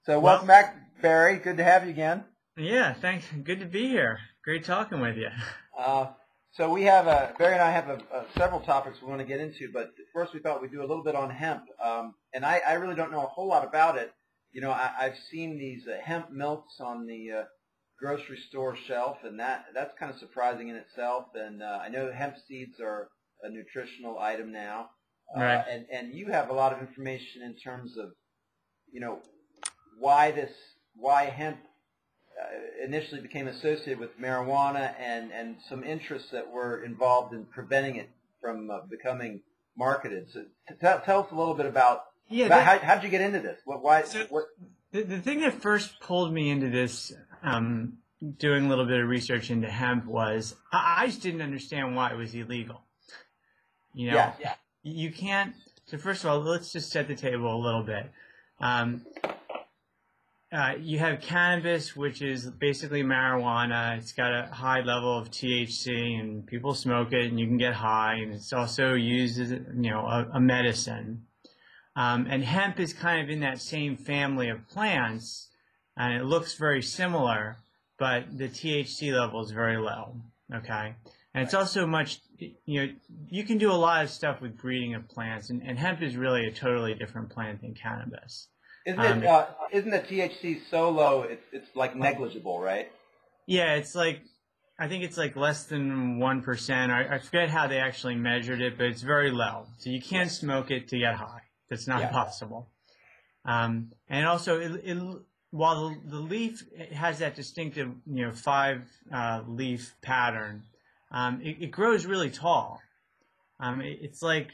So Well, welcome back, Barry. Good to have you again. yeah, thanks. Good to be here. Great talking with you. So we have Barry and I have several topics we want to get into, but first we thought we'd do a little bit on hemp. And I really don't know a whole lot about it. You know, I've seen these hemp milks on the grocery store shelf, and that's kind of surprising in itself. And I know hemp seeds are a nutritional item now. Right. And you have a lot of information in terms of, you know, why hemp initially became associated with marijuana and some interests that were involved in preventing it from becoming marketed. So tell us a little bit about how did you get into this? The thing that first pulled me into this, doing a little bit of research into hemp, was I just didn't understand why it was illegal. You know, you can't. So first of all, let's just set the table a little bit. You have cannabis, which is basically marijuana. It's got a high level of THC, and people smoke it, and you can get high. And it's also used as, a medicine. And hemp is kind of in that same family of plants, and it looks very similar, but the THC level is very low. Okay, and it's also much. You can do a lot of stuff with breeding of plants, and hemp is really a totally different plant than cannabis. Isn't the THC so low it's like negligible, right? Yeah, it's like, I think it's like less than 1%. I forget how they actually measured it, but it's very low. So you can't smoke it to get high. That's not possible. And also, while the leaf has that distinctive, 5-leaf pattern, it grows really tall. It's like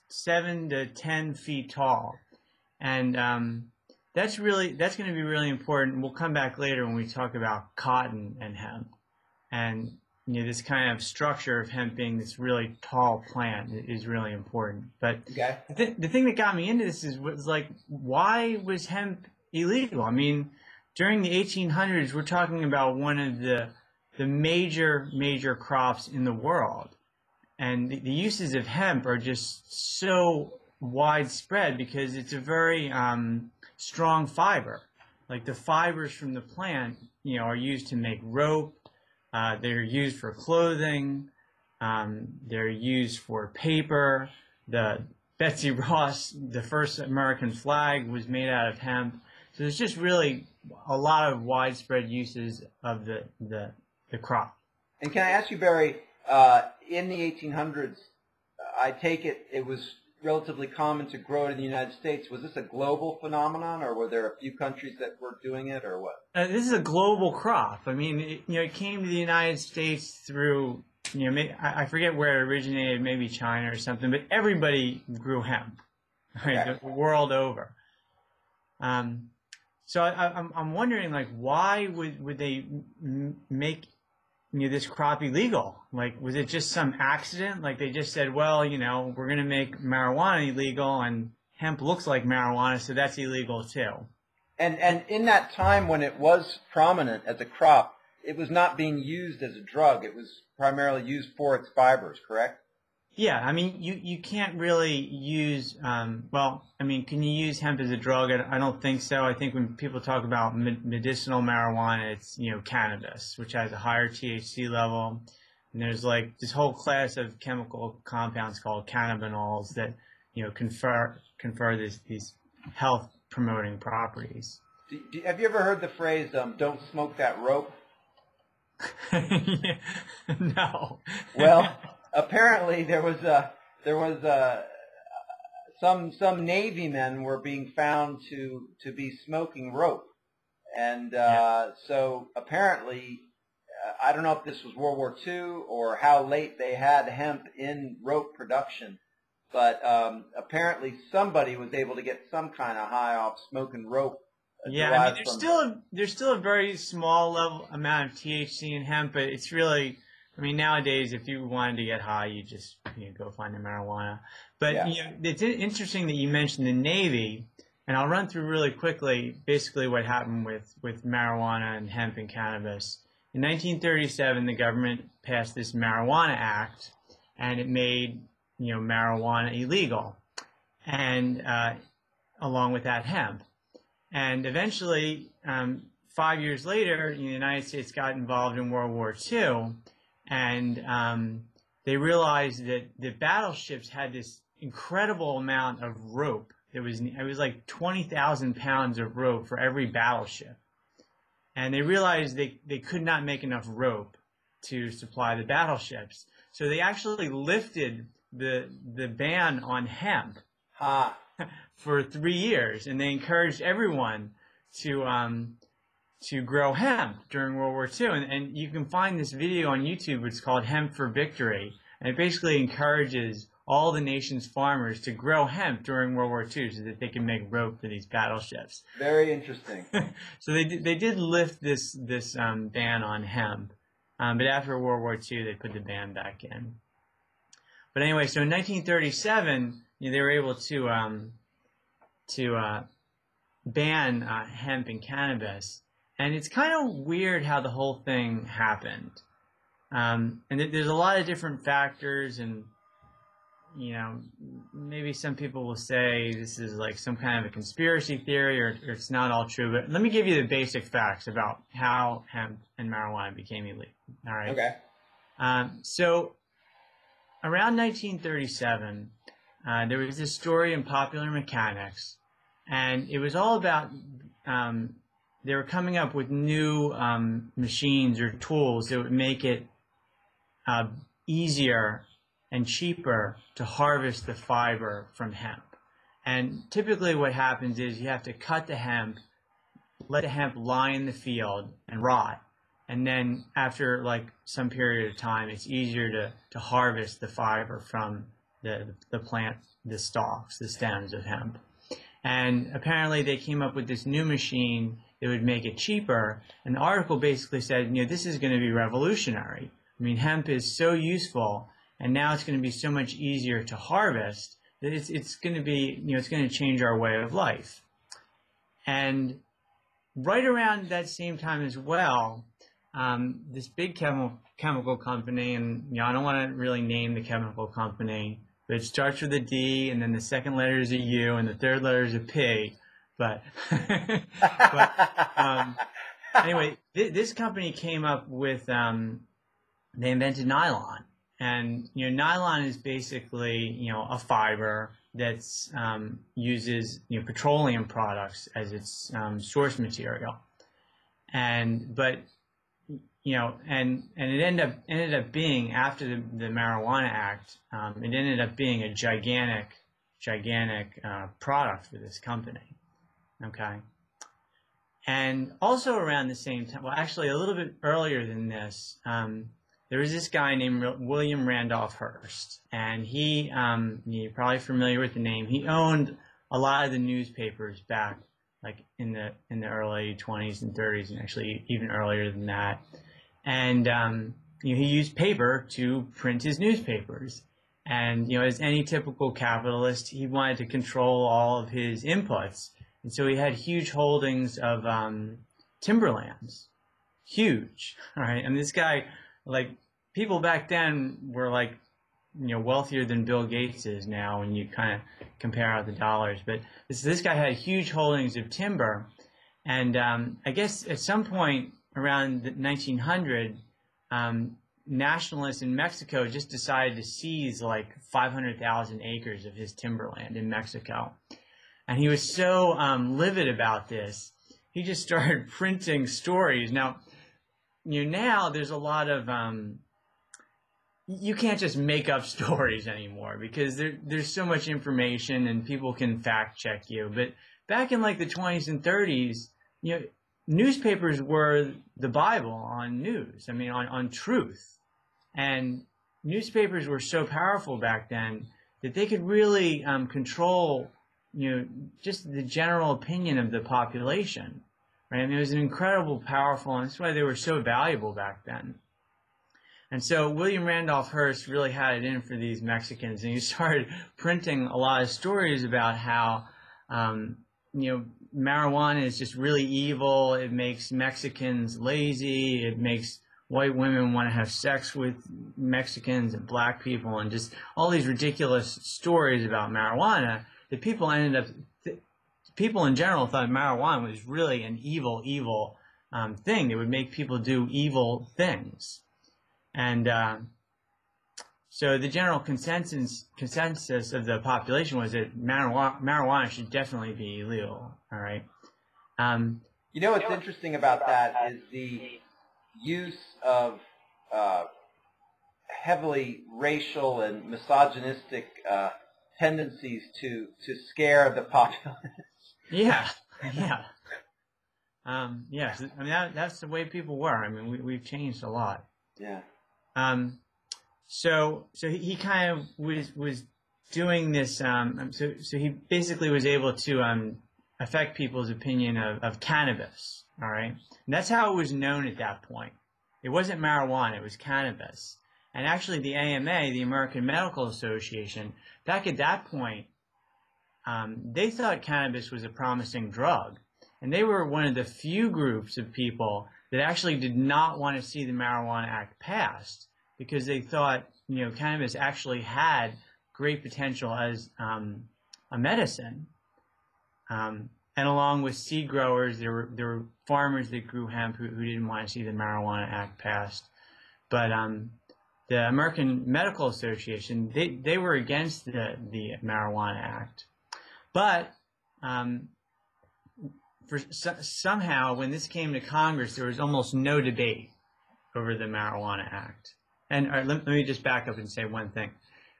7 to 10 feet tall. And that's going to be really important. We'll come back later when we talk about cotton and hemp. And this kind of structure of hemp being this really tall plant is really important. But the thing that got me into this was like, why was hemp illegal? I mean, during the 1800s, we're talking about one of the major crops in the world. And the uses of hemp are just so widespread because it's a very strong fiber. Like the fibers from the plant, are used to make rope. They're used for clothing. They're used for paper. The Betsy Ross, the first American flag, was made out of hemp. So there's just really a lot of widespread uses of the crop. And can I ask you, Barry, in the 1800s, I take it was relatively common to grow it in the United States. Was this a global phenomenon, or were there a few countries that were doing it, or what? This is a global crop. I mean, it came to the United States through, I forget where it originated, maybe China or something, but everybody grew hemp, right, the world over. So I'm wondering, like, why would they make this crop illegal? Like, was it just some accident? Like, they just said, well, we're going to make marijuana illegal, and hemp looks like marijuana, so that's illegal too. And in that time when it was prominent as a crop, it was not being used as a drug. It was primarily used for its fibers, correct? Yeah, I mean, you can't really use, can you use hemp as a drug? I don't think so. I think when people talk about medicinal marijuana, it's, cannabis, which has a higher THC level. And there's like this whole class of chemical compounds called cannabinoids that, confer these health promoting properties. Have you ever heard the phrase, don't smoke that rope? No. Well, apparently there was some Navy men were being found to be smoking rope, and so apparently I don't know if this was World War II or how late they had hemp in rope production, but apparently somebody was able to get some kind of high off smoking rope. Yeah, I mean, there's still a very small amount of THC in hemp, but it's really, I mean, nowadays, if you wanted to get high, you just go find the marijuana. But it's interesting that you mentioned the Navy, and I'll run through really quickly basically what happened with marijuana and hemp and cannabis. In 1937, the government passed this Marijuana Act, and it made marijuana illegal, and along with that, hemp. And eventually, 5 years later, the United States got involved in World War II, and they realized that the battleships had this incredible amount of rope. It was like 20,000 pounds of rope for every battleship. And they realized they could not make enough rope to supply the battleships. So they actually lifted the ban on hemp for 3 years, and they encouraged everyone to grow hemp during World War II. And you can find this video on YouTube. It's called Hemp for Victory. And it basically encourages all the nation's farmers to grow hemp during World War II so that they can make rope for these battleships. Very interesting. So they did lift this ban on hemp. But after World War II, they put the ban back in. But anyway, so in 1937, they were able to ban hemp and cannabis. And it's kind of weird how the whole thing happened. And there's a lot of different factors, and maybe some people will say this is like some kind of a conspiracy theory, or it's not all true. But let me give you the basic facts about how hemp and marijuana became illegal. All right. Okay. So around 1937, there was this story in Popular Mechanics, and it was all about they were coming up with new machines or tools that would make it easier and cheaper to harvest the fiber from hemp. And typically what happens is you have to cut the hemp, let the hemp lie in the field and rot. And then after like some period of time, it's easier to harvest the fiber from the plant, the stalks, the stems of hemp. And apparently they came up with this new machine that would make it cheaper. And the article basically said, this is going to be revolutionary. I mean, hemp is so useful, and now it's going to be so much easier to harvest that it's going to be, it's going to change our way of life. And right around that same time as well, this big chemical company, and I don't want to really name the chemical company, but it starts with a D, and then the second letter is a U, and the third letter is a P. But, anyway, this company came up with, they invented nylon. And, nylon is basically, a fiber that's uses, petroleum products as its source material. But it ended up being, after the Marijuana Act, it ended up being a gigantic product for this company. Okay. And also around the same time, well, actually a little bit earlier than this, there was this guy named William Randolph Hearst, and you're probably familiar with the name. He owned a lot of the newspapers back, like in the early 20s and 30s, and actually even earlier than that. And he used paper to print his newspapers. And as any typical capitalist, he wanted to control all of his inputs, and so he had huge holdings of timberlands, huge. All right, and this guy. Like, people back then were like, wealthier than Bill Gates is now when you kind of compare out the dollars. But this guy had huge holdings of timber. And I guess at some point around 1900, nationalists in Mexico just decided to seize like 500,000 acres of his timberland in Mexico. And he was so livid about this, he just started printing stories. Now there's a lot of you can't just make up stories anymore because there's so much information and people can fact check you. But back in like the 20s and 30s, newspapers were the Bible on news. I mean, on truth. And newspapers were so powerful back then that they could really control, just the general opinion of the population. Right? I mean, it was an incredible, powerful, and that's why they were so valuable back then. And so William Randolph Hearst really had it in for these Mexicans, and he started printing a lot of stories about how, marijuana is just really evil. It makes Mexicans lazy. It makes white women want to have sex with Mexicans and black people, and just all these ridiculous stories about marijuana that people people in general thought marijuana was really an evil thing. It would make people do evil things. And so the general consensus of the population was that marijuana should definitely be illegal. All right. You know what's interesting about that is the use of heavily racial and misogynistic tendencies to scare the populace. Yeah. Yes. I mean, that's the way people were. I mean, we've changed a lot. Yeah. So he kind of was doing this. So he basically was able to affect people's opinion of cannabis. All right, and that's how it was known at that point. It wasn't marijuana; it was cannabis. And actually, the AMA, the American Medical Association, back at that point, they thought cannabis was a promising drug, and they were one of the few groups of people that actually did not want to see the Marijuana Act passed, because they thought, cannabis actually had great potential as a medicine. And along with seed growers, there were farmers that grew hemp who didn't want to see the Marijuana Act passed. But the American Medical Association, they were against the Marijuana Act. But somehow, when this came to Congress, there was almost no debate over the Marijuana Act. And let me just back up and say one thing.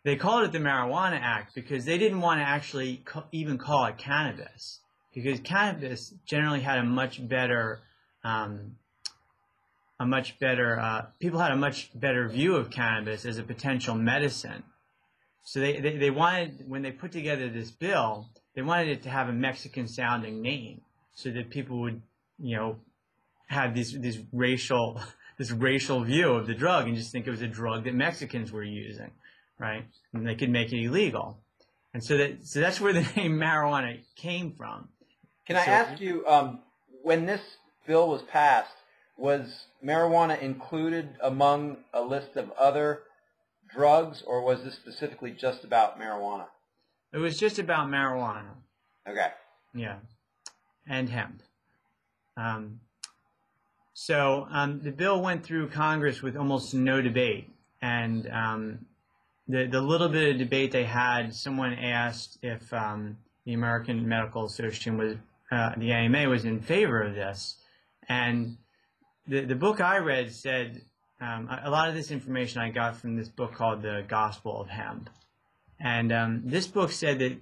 They called it the Marijuana Act because they didn't want to actually even call it cannabis, because cannabis generally had a much better people had a much better view of cannabis as a potential medicine. So they wanted, when they put together this bill, they wanted it to have a Mexican-sounding name, so that people would, have this racial view of the drug and just think it was a drug that Mexicans were using, right? And they could make it illegal. And so that's where the name marijuana came from. Can I ask you, when this bill was passed, was marijuana included among a list of other drugs, or was this specifically just about marijuana? It was just about marijuana. Okay. Yeah. And hemp. So the bill went through Congress with almost no debate. And the little bit of debate they had, someone asked if the American Medical Association was, the AMA was in favor of this. And the book I read said, a lot of this information I got from this book called The Gospel of Hemp. And this book said that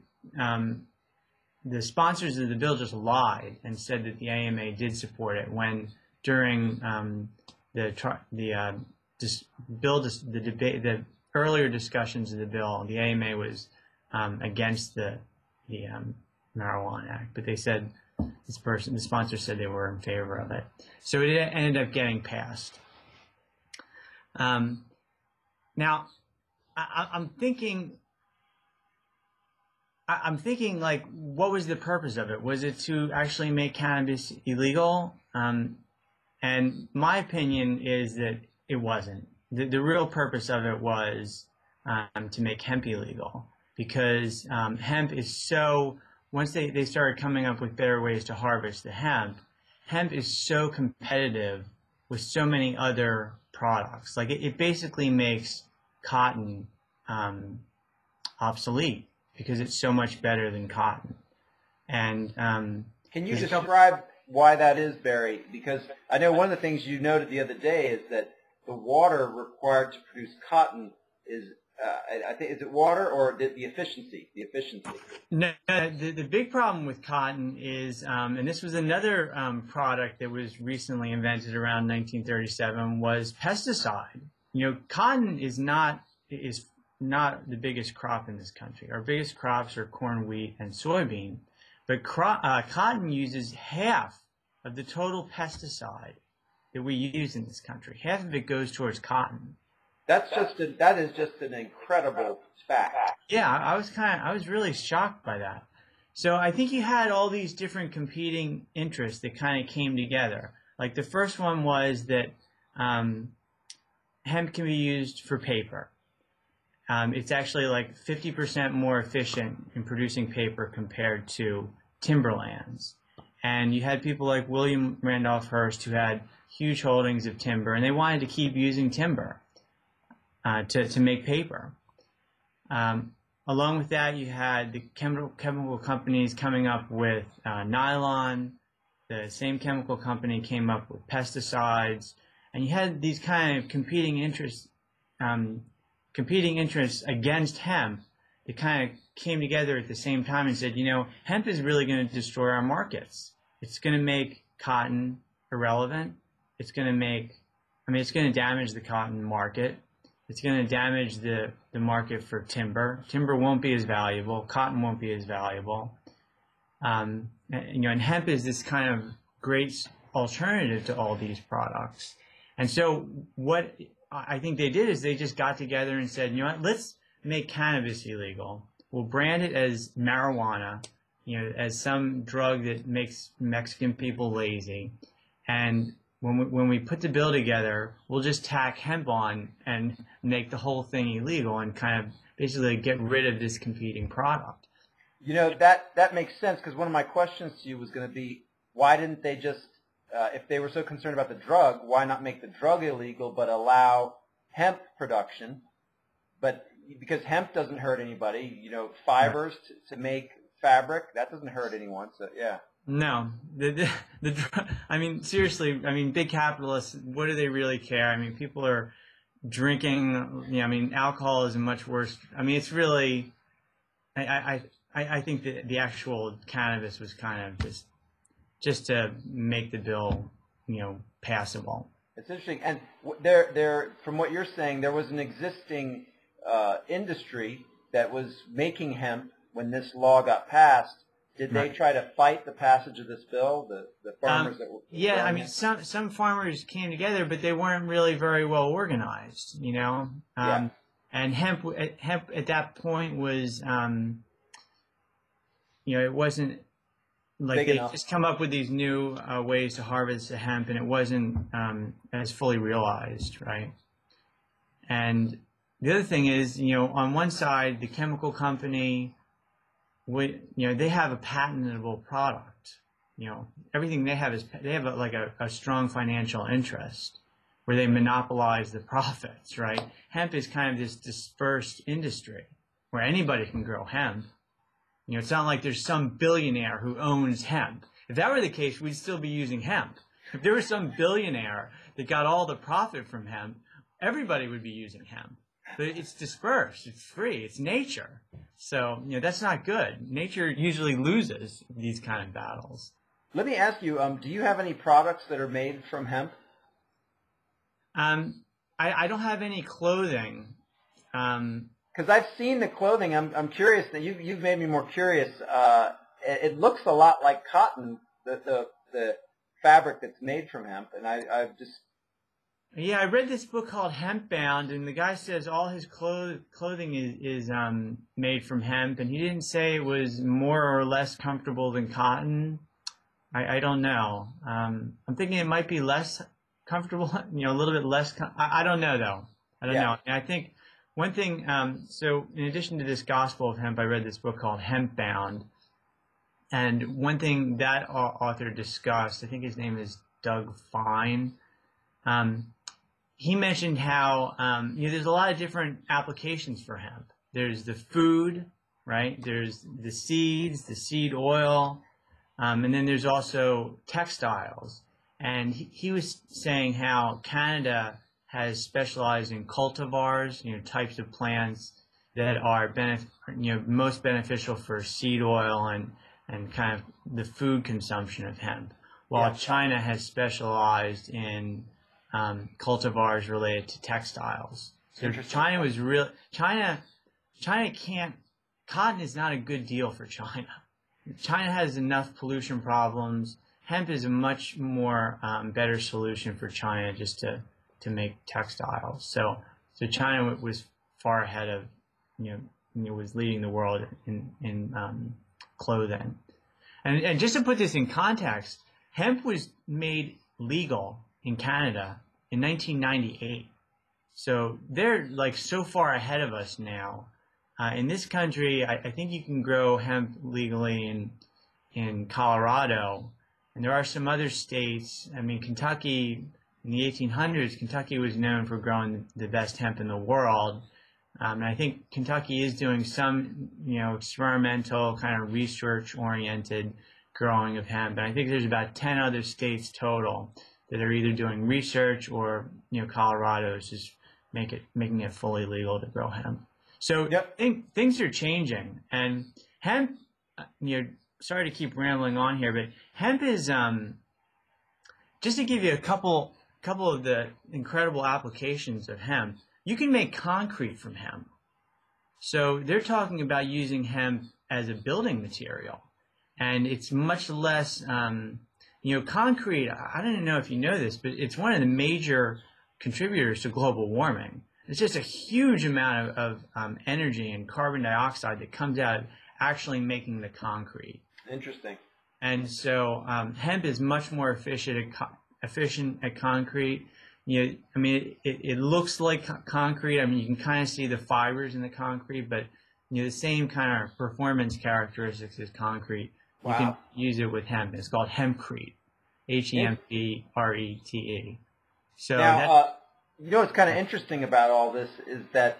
the sponsors of the bill just lied and said that the AMA did support it, when during the earlier discussions of the bill, the AMA was against the Marijuana Act, but they said the sponsor said they were in favor of it, so it ended up getting passed. Now, I'm thinking, like, what was the purpose of it? Was it to actually make cannabis illegal? And my opinion is that it wasn't. The real purpose of it was to make hemp illegal, because hemp is so, once they started coming up with better ways to harvest the hemp is so competitive with so many other products. Like it basically makes cotton obsolete, because it's so much better than cotton. And can you describe why that is, Barry? Because I know one of the things you noted the other day is that the water required to produce cotton is, I think, is it water or the efficiency? The efficiency. No, the big problem with cotton is, and this was another product that was recently invented around 1937, was pesticide. Cotton is not the biggest crop in this country. Our biggest crops are corn, wheat, and soybean. But cotton uses half of the total pesticide that we use in this country. Half of it goes towards cotton. That is just an incredible fact. Yeah, I was really shocked by that. So I think you had all these different competing interests that kind of came together. Like the first one was that hemp can be used for paper. It's actually like 50% more efficient in producing paper compared to timberlands. And you had people like William Randolph Hearst who had huge holdings of timber, and they wanted to keep using timber to make paper. Along with that, you had the chemical companies coming up with nylon. The same chemical company came up with pesticides, and you had these kind of competing interests against hemp. They kind of came together at the same time and said, you know, hemp is really going to destroy our markets. It's going to make cotton irrelevant. It's going to make, it's going to damage the cotton market. It's going to damage the market for timber. Timber won't be as valuable. Cotton won't be as valuable. And hemp is this kind of great alternative to all these products. And so what I think they did is they just got together and said, you know what, let's make cannabis illegal. We'll brand it as marijuana, as some drug that makes Mexican people lazy. And when we put the bill together, we'll just tack hemp on and make the whole thing illegal and kind of basically get rid of this competing product. That makes sense, because one of my questions to you was going to be, why didn't they just, if they were so concerned about the drug, why not make the drug illegal but allow hemp production? But because hemp doesn't hurt anybody, fibers to make fabric, that doesn't hurt anyone. So yeah. No, seriously, big capitalists, what do they really care? People are drinking, alcohol is a much worse, it's really, I think that the actual cannabis was kind of just to make the bill, passable. It's interesting. And there, from what you're saying, there was an existing industry that was making hemp when this law got passed. Did they try to fight the passage of this bill, the farmers that were? Yeah, some farmers came together, but they weren't really very well organized, And hemp at that point was, it wasn't like they just come up with these new ways to harvest the hemp, and it wasn't as fully realized, right? And the other thing is, on one side, the chemical company, they have a patentable product. Everything they have is, they have a strong financial interest where they monopolize the profits, right? Hemp is kind of this dispersed industry where anybody can grow hemp. It's not like there's some billionaire who owns hemp. If that were the case, we'd still be using hemp. If there was some billionaire that got all the profit from hemp, everybody would be using hemp. But it's dispersed, it's free, it's nature. So, that's not good. Nature usually loses these kind of battles. Let me ask you, do you have any products that are made from hemp? I don't have any clothing. Because I've seen the clothing. I'm curious that you've made me more curious. It looks a lot like cotton, the fabric that's made from hemp, and I've just. Yeah, I read this book called Hemp Bound, and the guy says all his clothing is made from hemp, and he didn't say it was more or less comfortable than cotton. I don't know. I'm thinking it might be less comfortable, a little bit less. I don't know, though. I don't know. And I think one thing, so in addition to this Gospel of Hemp, I read this book called Hemp Bound, and one thing that author discussed, I think his name is Doug Fine, he mentioned how there's a lot of different applications for hemp. There's the food, right? There's the seeds, the seed oil, and then there's also textiles. And he was saying how Canada has specialized in cultivars, types of plants that are most beneficial for seed oil and kind of the food consumption of hemp, while China has specialized in cultivars related to textiles. So China was China can't, cotton is not a good deal for China. China has enough pollution problems. Hemp is a much more better solution for China just to make textiles. So China was far ahead of, was leading the world in clothing. And just to put this in context, hemp was made legal in Canada in 1998. So they're so far ahead of us now. In this country, I think you can grow hemp legally in Colorado, and there are some other states. I mean, Kentucky, in the 1800s, Kentucky was known for growing the best hemp in the world. And I think Kentucky is doing some, experimental kind of research-oriented growing of hemp. And I think there's about 10 other states total that are either doing research or, Colorado is just making it fully legal to grow hemp. So Yep. things are changing, and hemp, sorry to keep rambling on here, but hemp is, just to give you a couple of the incredible applications of hemp, you can make concrete from hemp. So they're talking about using hemp as a building material, and it's much less, concrete, I don't know if you know this, but it's one of the major contributors to global warming. It's just a huge amount of energy and carbon dioxide that comes out of actually making the concrete. Interesting. And so hemp is much more efficient at concrete. It looks like concrete. I mean, you can kind of see the fibers in the concrete, but the same kind of performance characteristics as concrete. Wow. You can use it with hemp. It's called hempcrete, HEMPRETE. So now, what's kind of interesting about all this is that,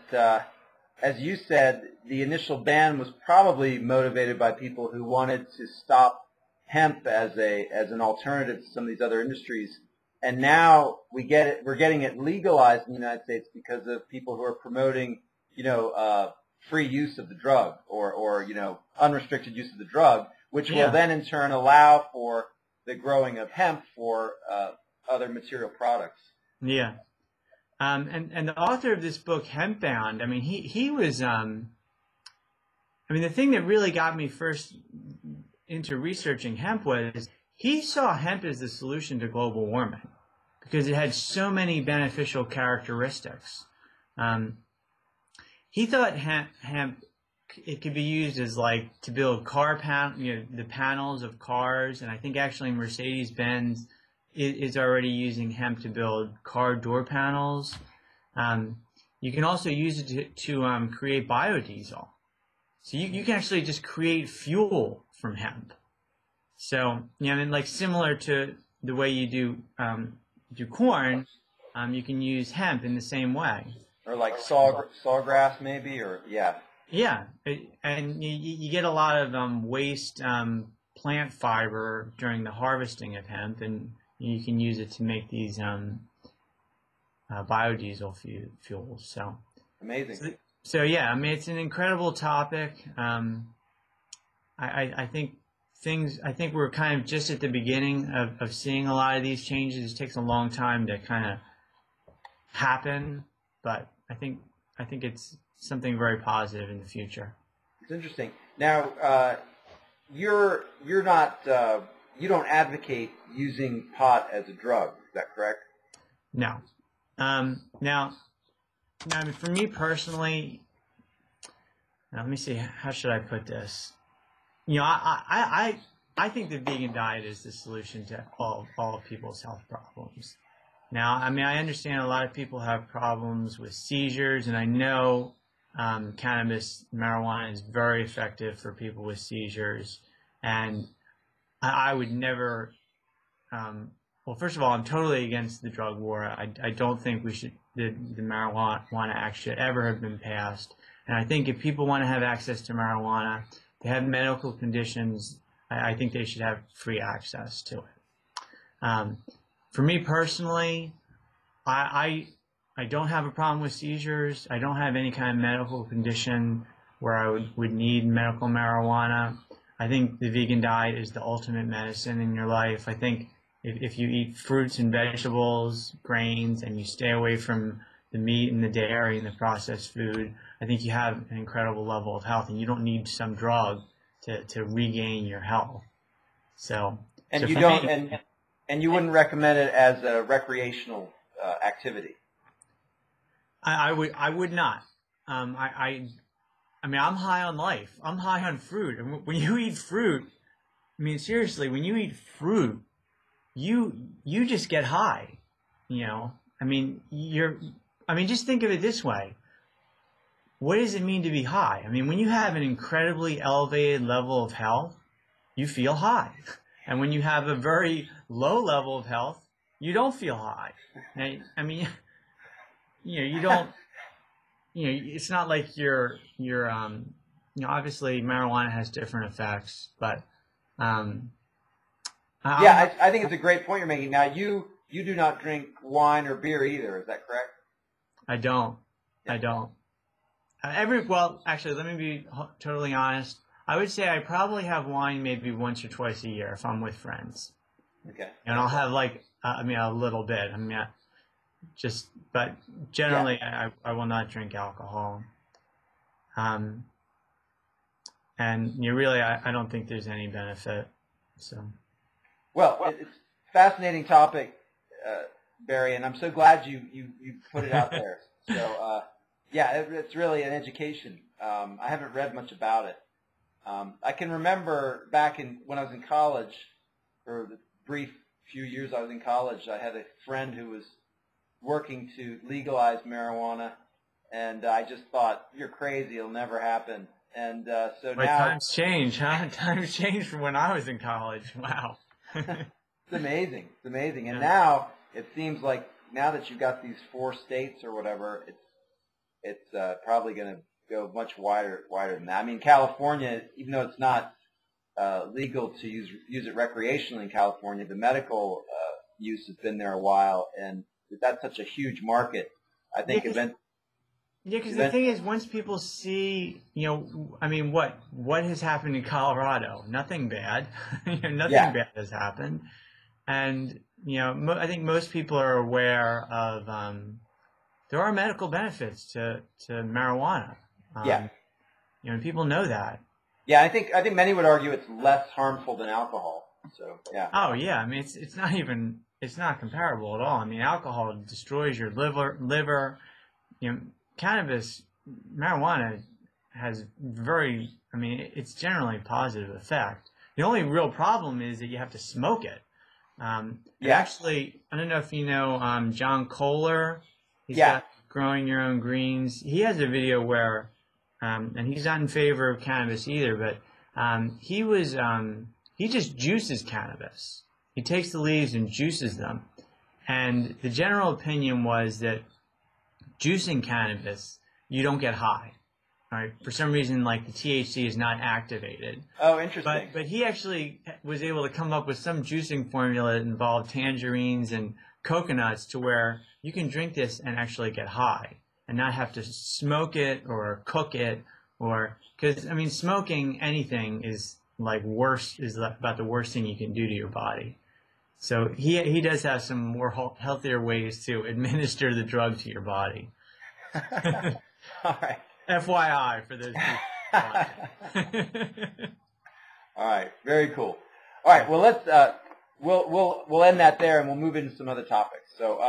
as you said, the initial ban was probably motivated by people who wanted to stop hemp as an alternative to some of these other industries. And now we're getting it legalized in the United States because of people who are promoting, free use of the drug or unrestricted use of the drug, which will then in turn allow for the growing of hemp for other material products. Yeah. And the author of this book, Hempbound, I mean, he was, the thing that really got me first into researching hemp was he saw hemp as the solution to global warming because it had so many beneficial characteristics. He thought hemp it could be used as to build the panels of cars, and I think actually Mercedes-Benz is already using hemp to build car door panels. You can also use it to create biodiesel. So you can actually just create fuel from hemp. So, similar to the way you do corn, you can use hemp in the same way. Or like sawgrass maybe, or yeah. Yeah, and you get a lot of waste plant fiber during the harvesting of hemp, and you can use it to make these biodiesel fuels. So amazing. So yeah, it's an incredible topic. I think we're kind of just at the beginning of seeing a lot of these changes. It takes a long time to kind of happen, but I think it's something very positive in the future. It's interesting. Now, you're not you don't advocate using pot as a drug. Is that correct? No. Now, for me personally, let me see. How should I put this? I think the vegan diet is the solution to all of people's health problems. Now, I understand a lot of people have problems with seizures, and I know cannabis, marijuana is very effective for people with seizures. And I would never, well, first of all, I'm totally against the drug war. I don't think the Marijuana Act should ever have been passed. And I think if people want to have access to marijuana, they have medical conditions, I think they should have free access to it. For me personally, I don't have a problem with seizures. I don't have any kind of medical condition where I would need medical marijuana. I think the vegan diet is the ultimate medicine in your life. I think if you eat fruits and vegetables, grains, and you stay away from the meat and the dairy and the processed food, I think you have an incredible level of health, and you don't need some drug to regain your health. So, and you wouldn't recommend it as a recreational activity. I would not. I'm high on life. I'm high on fruit. And when you eat fruit, seriously, when you eat fruit, you just get high. Just think of it this way. What does it mean to be high? When you have an incredibly elevated level of health, you feel high. And when you have a very low level of health, you don't feel high. I mean, you don't, it's not like you're obviously marijuana has different effects, but, I think it's a great point you're making. Now, you do not drink wine or beer either. Is that correct? I don't. Yeah. I don't. Well, actually, let me be totally honest. I would say I probably have wine maybe once or twice a year if I'm with friends. Okay. And I'll have a little bit. But generally, I will not drink alcohol. And really, I don't think there's any benefit. So. Well, it's a fascinating topic, Barry, and I'm so glad you put it out there. So, it's really an education. I haven't read much about it. I can remember back when I was in college, for the brief few years I was in college, I had a friend who was working to legalize marijuana, and I just thought, you're crazy, it'll never happen. And so now... times change, huh? Yeah. Times changed from when I was in college. Wow. It's amazing. It's amazing. And now it seems like now that you've got these 4 states or whatever, it's probably going to go much wider than that. I mean, California, even though it's not legal to use it recreationally in California, the medical use has been there a while, and that's such a huge market. I think because the thing is, once people see, what has happened in Colorado? Nothing bad. Nothing bad has happened. And, I think most people are aware of, there are medical benefits to marijuana. And people know that. Yeah, I think many would argue it's less harmful than alcohol. So, yeah. Oh, yeah. I mean, it's not comparable at all. I mean, alcohol destroys your liver. Cannabis, marijuana has it's generally a positive effect. The only real problem is that you have to smoke it. Actually, I don't know if you know John Kohler. He's got Growing Your Own Greens. He has a video where, and he's not in favor of cannabis either, but he just juices cannabis. He takes the leaves and juices them. And the general opinion was that juicing cannabis, you don't get high. All right? For some reason, the THC is not activated. Oh, interesting. But he actually was able to come up with some juicing formula that involved tangerines and coconuts to where you can drink this and actually get high and not have to smoke it or cook it because, smoking anything is about the worst thing you can do to your body. So he does have some more healthier ways to administer the drug to your body. All right. FYI for those people. All right. Very cool. All right. Well, let's we'll end that there, and we'll move into some other topics. So.